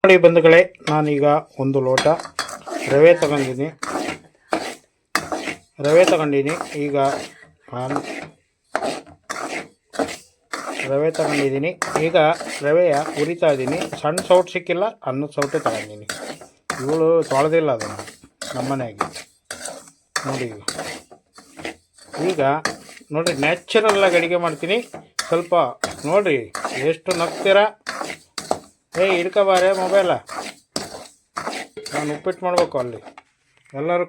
ನೋಡಿ ಬಂಧುಗಳೇ, ನಾನೀಗ ಒಂದು ಲೋಟ ರವೆ ತಗೊಂಡಿನಿ. ಈಗ ನಾನು ರವೆ ತಗೊಂಡಿದ್ದೀನಿ. ಈಗ ರವೆಯ ಹುರಿತಾ ಇದ್ದೀನಿ. ಸಣ್ಣ ಸೌಟ್ ಸಿಕ್ಕಿಲ್ಲ, ಅನ್ನದ ಸೌಟೆ ತಗೊಂಡಿನಿ. ಇವಳು ತೊಳೆದಿಲ್ಲ ಅದನ್ನು ನಮ್ಮ ಮನೆಯಾಗೆ. ನೋಡಿ ಈಗ ನೋಡಿರಿ, ನ್ಯಾಚುರಲ್ಲಾಗಿ ಅಡುಗೆ ಮಾಡ್ತೀನಿ. ಸ್ವಲ್ಪ ನೋಡಿರಿ ಎಷ್ಟು ನಗ್ತೀರಾ. ಹಿಡ್ಕೊಬಾರೆ ಮೊಬೈಲ. ನಾನು ಉಪ್ಪಿಟ್ಟು ಮಾಡಬೇಕು ಅಲ್ಲಿ ಎಲ್ಲರೂ.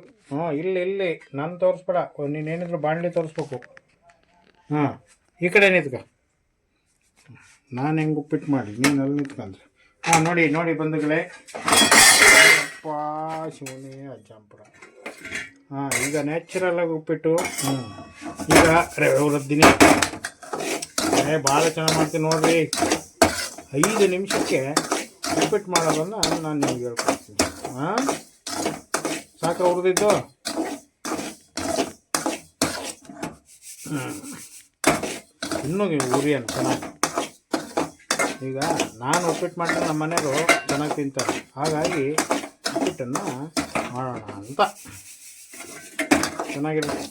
ಇಲ್ಲಿ ನಾನು ತೋರಿಸ್ಬೇಡ, ನೀನೇನಿದ್ರು ಬಾಣಲಿ ತೋರಿಸ್ಬೇಕು. ಈ ಕಡೆ ನಿಂತ್ಕ. ನಾನು ಹೆಂಗೆ ಉಪ್ಪಿಟ್ಟು ಮಾಡಿ ನೀನು ಅಲ್ಲಿ ನಿಂತ್ಕೊಂಡ್ರೆ. ನೋಡಿ ಬಂಧುಗಳೇ, ಅಪ್ಪ ಶಿವನೇ ಅಜ್ಜಂಪುರ. ಈಗ ನ್ಯಾಚುರಲ್ಲಾಗಿ ಉಪ್ಪಿಟ್ಟು. ಈಗ ರವೆ ಹುರಿದಿನಿ. ಭಾಳ ಚೆನ್ನಾಗಿ ಮಾಡ್ತೀನಿ ನೋಡಿರಿ. 5 ನಿಮಿಷಕ್ಕೆ ಉಪ್ಪಿಟ್ಟು ಮಾಡೋದನ್ನು ನಾನು ನಿಮ್ಗೆ ಹೇಳ್ಕೊಡ್ತೀನಿ. ಸಾಕ ಹುರಿದಿದ್ದು? ಇನ್ನೂ ಉರಿಯನ್ನು ಚೆನ್ನಾಗಿ. ಈಗ ನಾನು ಉಪ್ಪಿಟ್ಟು ಮಾಡಿದ್ರೆ ನಮ್ಮ ಮನೆಯವರು ಚೆನ್ನಾಗಿ ತಿಂತಾರೆ. ಹಾಗಾಗಿ ಉಪ್ಪಿಟ್ಟನ್ನು ಮಾಡೋಣ ಅಂತ ಚೆನ್ನಾಗಿರುತ್ತೆ.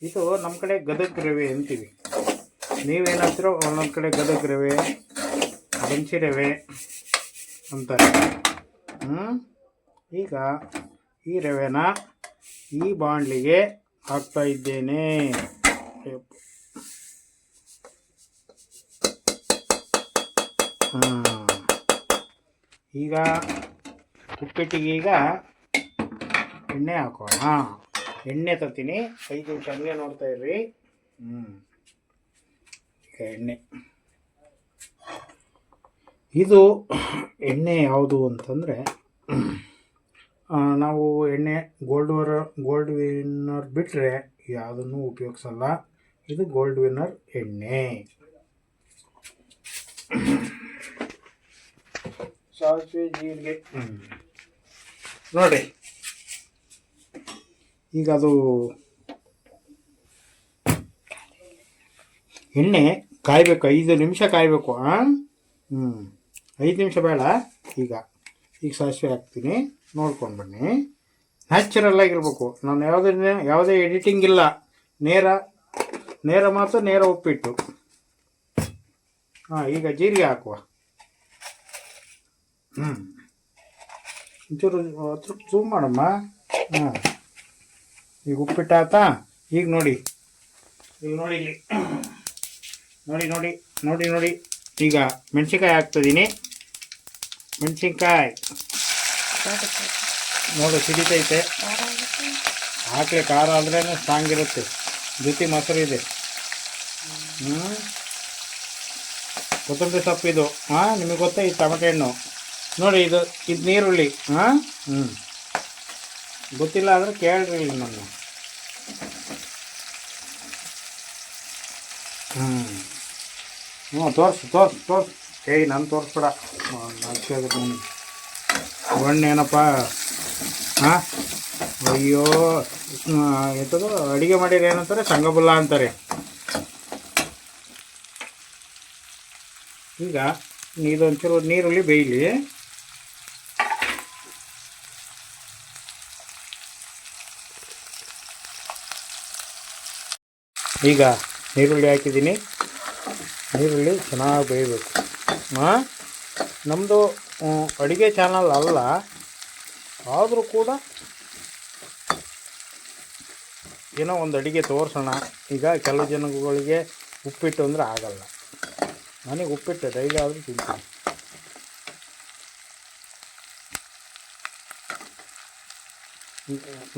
ಇದು ನಮ್ಮ ಕಡೆ ಗದಗ ರವೆ ಅಂತೀವಿ. ನೀವೇನಾಗ್ತಿರೋ ಒಂದೊಂದು ಕಡೆ ಗದಗ ರವೆ, ಬನ್ಸಿ ರವೆ ಅಂತಾರೆ. ಈಗ ಈ ರವೆನ ಈ ಬಾಣಲಿಗೆ ಹಾಕ್ತಾ ಇದ್ದೇನೆ. ಈಗ ಉಪ್ಪಿಟ್ಟಿಗೆ ಈಗ ಎಣ್ಣೆ ಹಾಕೋಣ. ಎಣ್ಣೆ ತರ್ತೀನಿ. 5 ನಿಮಿಷ ಹಂಗೆ ನೋಡ್ತಾ ಇರ್ರಿ. ಈಗ ಎಣ್ಣೆ, ಇದು ಎಣ್ಣೆ ಯಾವುದು ಅಂತಂದರೆ, ನಾವು ಎಣ್ಣೆ ಗೋಲ್ಡ್ ವಿನ್ನರ್ ಬಿಟ್ಟರೆ ಯಾವುದನ್ನು ಉಪಯೋಗಿಸಲ್ಲ. ಇದು ಗೋಲ್ಡ್ ವಿನ್ನರ್ ಎಣ್ಣೆ. ಸಾಸಿವೆ ಜೀರಿಗೆ ನೋಡಿ. ಈಗ ಅದು ಎಣ್ಣೆ ಕಾಯಬೇಕು, 5 ನಿಮಿಷ ಕಾಯಬೇಕು. 5 ನಿಮಿಷ ಬೇಡ. ಈಗ ಸಾಸಿವೆ ಹಾಕ್ತೀನಿ, ನೋಡ್ಕೊಂಡು ಬನ್ನಿ. ನ್ಯಾಚುರಲ್ ಆಗಿರ್ಬೇಕು. ನಾನು ಯಾವುದೇ ಎಡಿಟಿಂಗ್ ಇಲ್ಲ. ನೇರ ಮಾತ್ರ ನೇರ ಉಪ್ಪಿಟ್ಟು. ಈಗ ಜೀರಿಗೆ ಹಾಕುವ. ಒಂಚೂರು ಝೂಮ್ ಮಾಡಮ್ಮ. ಈಗ ಉಪ್ಪಿಟ್ಟು ಆಯ್ತಾ? ಈಗ ನೋಡಿ, ನೋಡಿ. ಈಗ ಮೆಣಸಿನ್ಕಾಯಿ ಹಾಕ್ತಿದ್ದೀನಿ. ಮೆಣಸಿನ್ಕಾಯಿ ನೋಡಿ ಸಿಡಿತೈತೆ. ಹಾಕಲಿ, ಖಾರ ಆದ್ರೇ ಸ್ಟ್ರಾಂಗ್ ಇರುತ್ತೆ. ಜೊತೆ ಮೊಸರು ಇದೆ. ಕೊತ್ತಂಬರಿ ಸೊಪ್ಪು ಇದು. ನಿಮಗೆ ಗೊತ್ತಾ ಈ ಟೊಮೆಟೊ ಹಣ್ಣು ನೋಡಿ. ಇದು ನೀರುಳ್ಳಿ. ಗೊತ್ತಿಲ್ಲ ಅಂದರೆ ಕೇಳ್ರಿ ನನ್ನ. ತೋರ್ಸು. ನಾನು ತೋರಿಸ್ಬೇಡ. ಒಣ್ಣೇನಪ್ಪ. ಅಯ್ಯೋ, ಎಂಥದ್ದು ಅಡುಗೆ ಮಾಡಿದ್ರೆ ಏನಂತಾರೆ? ಸಂಗಬುಲ್ಲ ಅಂತಾರೆ. ಈಗ ಇದೊಂಚೂರು ನೀರುಳ್ಳಿ ಬೇಯಲಿ. ಈಗ ನೀರುಳ್ಳಿ ಹಾಕಿದ್ದೀನಿ. ನೀರುಳ್ಳಿ ಚೆನ್ನಾಗಿ ಬೇಯಬೇಕು. ನಮ್ಮದು ಅಡುಗೆ ಚಾನಲ್ ಅಲ್ಲ, ಆದರೂ ಕೂಡ ಏನೋ ಒಂದು ಅಡುಗೆ ತೋರಿಸೋಣ. ಈಗ ಕೆಲವು ಜನಗಳಿಗೆ ಉಪ್ಪಿಟ್ಟು ಅಂದರೆ ಆಗಲ್ಲ. ನನಗೆ ಉಪ್ಪಿಟ್ಟು ಡೈಲಿ ಆದರೂ ತಿಂತೀನಿ.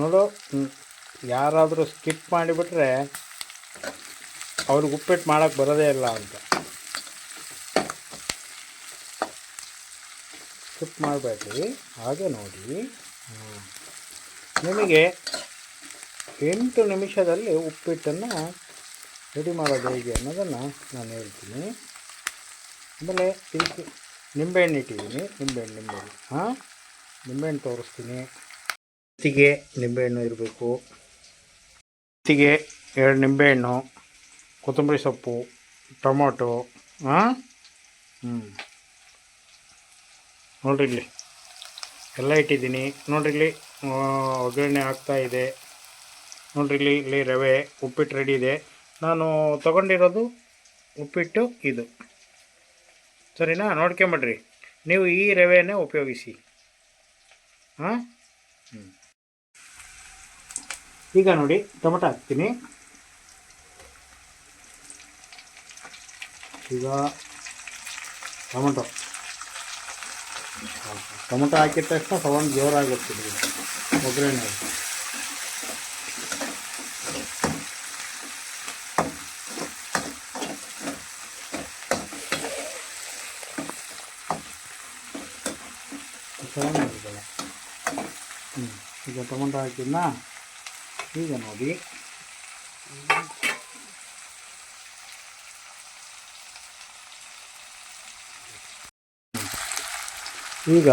ನೋಡು, ಯಾರಾದರೂ ಸ್ಕಿಪ್ ಮಾಡಿಬಿಟ್ರೆ ಅವ್ರಿಗೆ ಉಪ್ಪಿಟ್ಟು ಮಾಡೋಕ್ಕೆ ಬರೋದೇ ಇಲ್ಲ ಅಂತ. ಸ್ಕಿಪ್ ಮಾಡಬೇಡ್ರಿ, ಹಾಗೆ ನೋಡಿ. ನಿಮಗೆ 8 ನಿಮಿಷದಲ್ಲಿ ಉಪ್ಪಿಟ್ಟನ್ನು ರೆಡಿ ಮಾಡೋದು ಹೇಗೆ ಅನ್ನೋದನ್ನು ನಾನು ಹೇಳ್ತೀನಿ. ಆಮೇಲೆ ಇದಕ್ಕೆ ನಿಂಬೆಹಣ್ಣು ಇಟ್ಟಿದ್ದೀನಿ. ನಿಂಬೆಹಣ್ಣು ತೋರಿಸ್ತೀನಿ. ಜೊತೆಗೆ ನಿಂಬೆಹಣ್ಣು ಇರಬೇಕು. ಜೊತೆಗೆ 2 ನಿಂಬೆಹಣ್ಣು, ಕೊತ್ತಂಬರಿ ಸೊಪ್ಪು, ಟೊಮೊಟೊ. ನೋಡ್ರಿ ಇಲ್ಲಿ ಎಲ್ಲ ಇಟ್ಟಿದ್ದೀನಿ. ನೋಡ್ರಿ ಇಲ್ಲಿ ಒಗ್ಗರಣೆ ಆಗ್ತಾಯಿದೆ. ನೋಡ್ರಿ ಇಲ್ಲಿ ರವೆ ಉಪ್ಪಿಟ್ಟು ರೆಡಿ ಇದೆ. ನಾನು ತೊಗೊಂಡಿರೋದು ಉಪ್ಪಿಟ್ಟು ಇದು, ಸರಿನಾ? ನೋಡ್ಕೊಂಬಿಡ್ರಿ, ನೀವು ಈ ರವೆನೇ ಉಪಯೋಗಿಸಿ. ಹಾಂ, ಈಗ ನೋಡಿ ಟೊಮಟೊ ಹಾಕ್ತೀನಿ. ಈಗ ಟೊಮಟೊ ಹಾಕಿದ ತಕ್ಷಣ ಸೌಂಡ್ ಜೋರಾಗುತ್ತೆ ಒಗ್ಗರಣೆ. ಈಗ ಟೊಮಟೊ ಹಾಕಿದ್ನ. ಈಗ ನೋಡಿ ಈಗ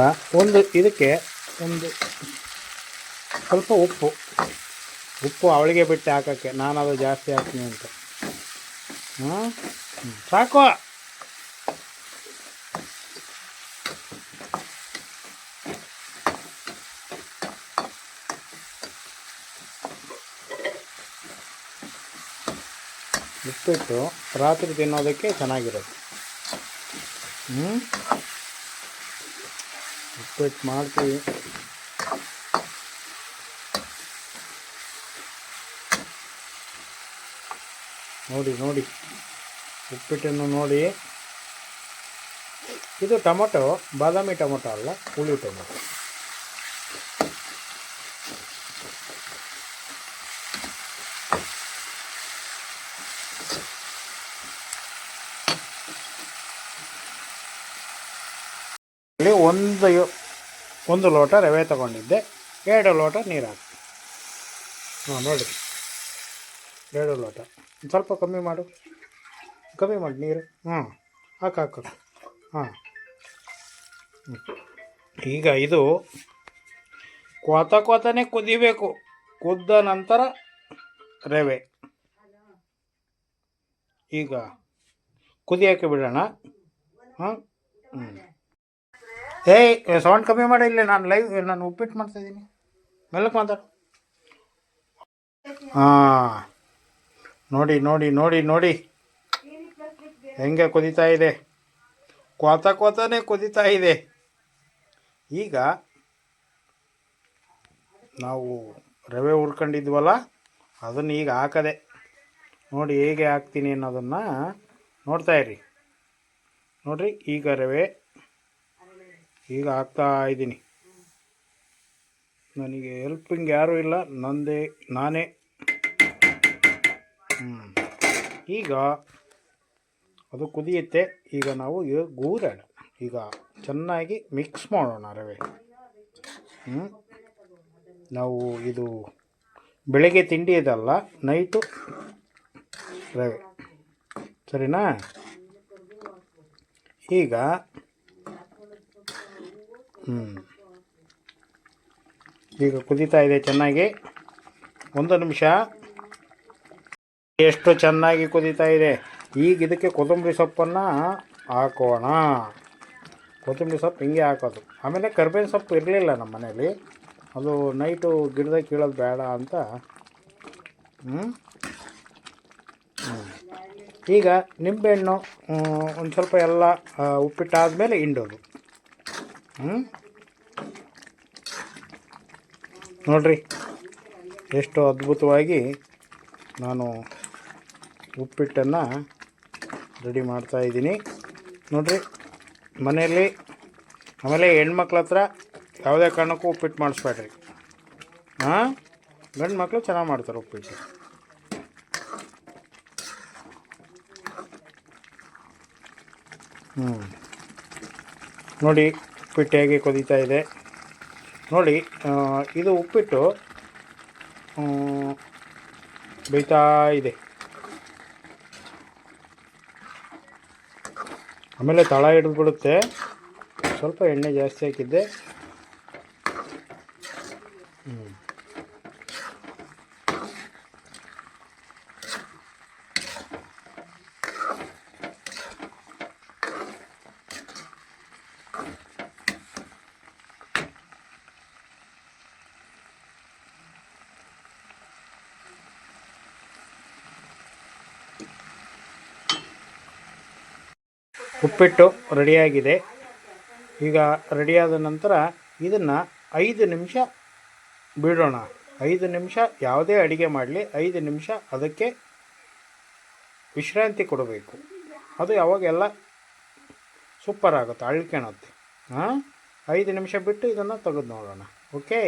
ಇದಕ್ಕೆ ಒಂದು ಸ್ವಲ್ಪ ಉಪ್ಪು ಅವಳಿಗೆ ಬಿಟ್ಟು ಹಾಕೋಕ್ಕೆ, ನಾನು ಅದು ಜಾಸ್ತಿ ಹಾಕ್ತೀನಿ ಅಂತ. ಸಾಕು. ಉಪ್ಪಿಟ್ಟು ರಾತ್ರಿ ತಿನ್ನೋದಕ್ಕೆ ಚೆನ್ನಾಗಿರೋದು. ಉಪ್ಪಿಟ್ಟು ಮಾಡ್ತೀವಿ. ನೋಡಿ ಉಪ್ಪಿಟ್ಟನ್ನು ನೋಡಿ. ಇದು ಟೊಮೊಟೊ ಬಾದಾಮಿ ಟೊಮೊಟೊ ಅಲ್ಲ, ಹುಳಿ ಟೊಮೊಟೊ. ಒಂದು ಲೋಟ ರವೆ ತಗೊಂಡಿದ್ದೆ, 2 ಲೋಟ ನೀರು ಹಾಕಿ. ನೋಡಿ 2 ಲೋಟ. ಸ್ವಲ್ಪ ಕಮ್ಮಿ ಮಾಡಿ ನೀರು. ಹಾಕು. ಈಗ ಇದು ಕೊತನೆ ಕುದಿಬೇಕು. ಕುದ್ದ ನಂತರ ರವೆ ಈಗ ಕುದಿಯೋಕ್ಕೆ ಬಿಡೋಣ. ಸೌಂಡ್ ಕಮ್ಮಿ ಮಾಡಿ. ಇಲ್ಲಿ ನಾನು ಉಪ್ಪಿಟ್ಟು ಮಾಡ್ತಾಯಿದ್ದೀನಿ, ಮೆಲ್ಲಕ್ಕೆ ಮಾತಾಡು. ನೋಡಿ ಹೆಂಗೆ ಕುದೀತಾ ಇದೆ. ಕೊತನೆ ಕುದೀತಾ ಇದೆ. ಈಗ ನಾವು ರವೆ ಹುರ್ಕೊಂಡಿದ್ವಲ್ಲ, ಅದನ್ನು ಈಗ ಹಾಕದೆ. ನೋಡಿ ಹೇಗೆ ಹಾಕ್ತೀನಿ ಅನ್ನೋದನ್ನು ನೋಡ್ತಾ ಇರಿ. ನೋಡ್ರಿ, ಈಗ ರವೆ ಈಗ ಹಾಕ್ತಾ ಇದ್ದೀನಿ. ನನಗೆ ಹೆಲ್ಪಿಂಗ್ ಯಾರೂ ಇಲ್ಲ, ನಾನೇ. ಈಗ ಅದು ಕುದಿಯುತ್ತೆ. ಈಗ ನಾವು ಗೂರೋಣ. ಈಗ ಚೆನ್ನಾಗಿ ಮಿಕ್ಸ್ ಮಾಡೋಣ ರವೆ. ನಾವು ಇದು ಬೆಳಗ್ಗೆ ತಿಂಡಿ ಇದಲ್ಲ, ನೈಟು ರವೆ, ಸರಿನಾ? ಈಗ ಕುದೀತಾ ಇದೆ ಚೆನ್ನಾಗಿ. 1 ನಿಮಿಷ. ಎಷ್ಟು ಚೆನ್ನಾಗಿ ಕುದೀತಾ ಇದೆ. ಈಗ ಇದಕ್ಕೆ ಕೊತ್ತಂಬರಿ ಸೊಪ್ಪನ್ನು ಹಾಕೋಣ. ಕೊತ್ತಂಬರಿ ಸೊಪ್ಪು ಹಿಂಗೆ ಹಾಕೋದು. ಆಮೇಲೆ ಕರಿಬೇವಿನ ಸೊಪ್ಪು ಇರಲಿಲ್ಲ ನಮ್ಮ ಮನೇಲಿ, ಅದು ನೈಟು ಗಿಡದಾಗ ಕೀಳೋದು ಬೇಡ ಅಂತ. ಈಗ ನಿಂಬೆಹಣ್ಣು ಒಂದು ಸ್ವಲ್ಪ ಎಲ್ಲ ಉಪ್ಪಿಟ್ಟಾದಮೇಲೆ ಹಿಂಡೋದು. ನೋಡ್ರಿ ಎಷ್ಟು ಅದ್ಭುತವಾಗಿ ನಾನು ಉಪ್ಪಿಟ್ಟನ್ನು ರೆಡಿ ಮಾಡ್ತಾಯಿದ್ದೀನಿ. ನೋಡ್ರಿ, ಮನೆಯಲ್ಲಿ ಆಮೇಲೆ ಹೆಣ್ಮಕ್ಳ ಹತ್ರ ಯಾವುದೇ ಕಾರಣಕ್ಕೂ ಉಪ್ಪಿಟ್ಟು ಮಾಡಿಸ್ಬೇಡ್ರಿ. ಗಂಡು ಮಕ್ಕಳು ಚೆನ್ನಾಗಿ ಮಾಡ್ತಾರೆ ಉಪ್ಪಿಟ್ಟು. ನೋಡಿ ಉಪ್ಪಿಟ್ಟು ಹೇಗೆ ಕುದೀತಾ ಇದೆ ನೋಡಿ. ಇದು ಉಪ್ಪಿಟ್ಟು ಬೇಯ್ತಾ ಇದೆ. ಆಮೇಲೆ ತಳ ಹಿಡಿದ್ಬಿಡುತ್ತೆ. ಸ್ವಲ್ಪ ಎಣ್ಣೆ ಜಾಸ್ತಿ ಹಾಕಿದ್ದೆ. ಉಪ್ಪಿಟ್ಟು ರೆಡಿಯಾಗಿದೆ. ಈಗ ರೆಡಿಯಾದ ನಂತರ ಇದನ್ನು 5 ನಿಮಿಷ ಬಿಡೋಣ. 5 ನಿಮಿಷ ಯಾವುದೇ ಅಡುಗೆ ಮಾಡಲಿ 5 ನಿಮಿಷ ಅದಕ್ಕೆ ವಿಶ್ರಾಂತಿ ಕೊಡಬೇಕು. ಅದು ಯಾವಾಗೆಲ್ಲ ಸೂಪರ್ ಆಗುತ್ತೆ, ಅಳ್ಕೊಳುತ್ತೆ. 5 ನಿಮಿಷ ಬಿಟ್ಟು ಇದನ್ನು ತೆಗೆದು ನೋಡೋಣ. ಓಕೆ.